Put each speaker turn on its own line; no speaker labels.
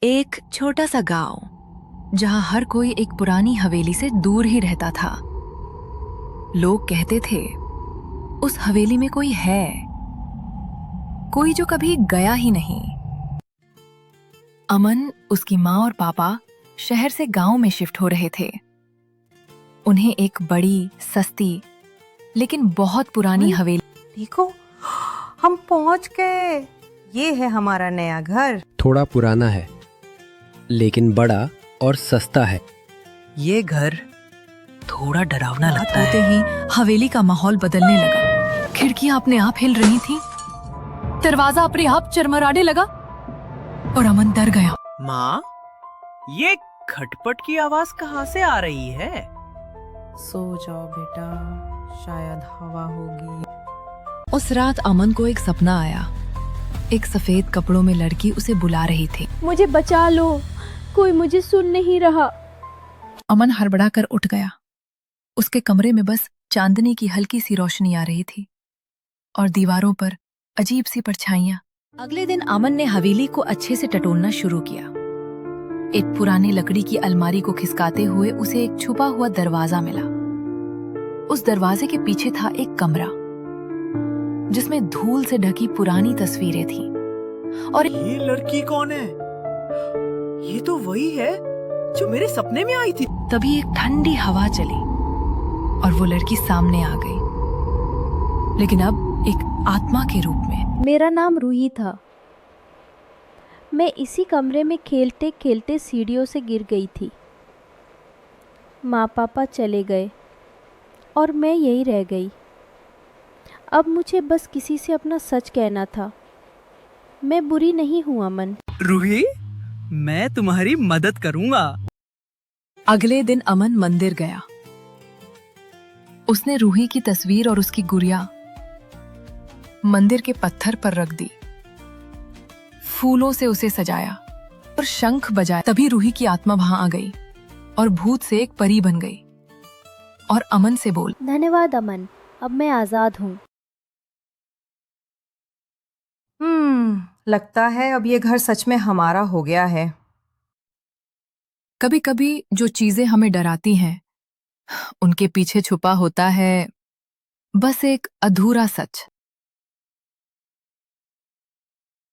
एक छोटा सा गांव जहां हर कोई एक पुरानी हवेली से दूर ही रहता था। लोग कहते थे उस हवेली में कोई है, कोई जो कभी गया ही नहीं। अमन, उसकी माँ और पापा शहर से गांव में शिफ्ट हो रहे थे। उन्हें एक बड़ी, सस्ती लेकिन बहुत पुरानी हवेली।
देखो, हम पहुंच गए। ये है हमारा नया घर।
थोड़ा पुराना है लेकिन बड़ा और सस्ता है।
ये घर थोड़ा डरावना
रात
लगता
होते
है।
ही हवेली का माहौल बदलने लगा। खिड़कियां अपने आप हिल रही थीं, दरवाजा अपने आप चरमराने लगा और अमन डर गया।
माँ, ये खटपट की आवाज कहाँ से आ रही है?
सो जाओ बेटा, शायद हवा होगी।
उस रात अमन को एक सपना आया। एक सफेद कपड़ों में लड़की उसे बुला रही थी।
मुझे बचा लो, कोई मुझे सुन नहीं रहा।
अमन हड़बड़ा कर उठ गया। उसके कमरे में बस चांदनी की हल्की सी रोशनी आ रही थी और दीवारों पर अजीब सी परछाइयां। अगले दिन अमन ने हवेली को अच्छे से टटोलना शुरू किया। एक पुरानी लकड़ी की अलमारी को खिसकाते हुए उसे एक छुपा हुआ दरवाजा मिला। उस दरवाजे के पीछे था एक कमरा जिसमें धूल से ढकी पुरानी तस्वीरें थीं और
ये लड़की कौन है? ये तो वही है जो मेरे सपने में आई थी।
तभी एक ठंडी हवा चली और वो लड़की सामने आ गई, लेकिन अब एक आत्मा के रूप में।
मेरा नाम रूही था। मैं इसी कमरे में खेलते खेलते सीढ़ियों से गिर गई थी। माँ पापा चले गए और मैं यहीं रह गई। अब मुझे बस किसी से अपना सच कहना था। मैं बुरी नहीं हूँ अमन।
रूही, मैं तुम्हारी मदद करूंगा।
अगले दिन अमन मंदिर गया। उसने रूही की तस्वीर और उसकी गुड़िया मंदिर के पत्थर पर रख दी, फूलों से उसे सजाया और शंख बजाया। तभी रूही की आत्मा वहां आ गई और भूत से एक परी बन गई और अमन से बोल,
धन्यवाद अमन, अब मैं आज़ाद हूँ।
लगता है अब ये घर सच में हमारा हो गया है।
कभी कभी जो चीजें हमें डराती हैं, उनके पीछे छुपा होता है बस एक अधूरा सच।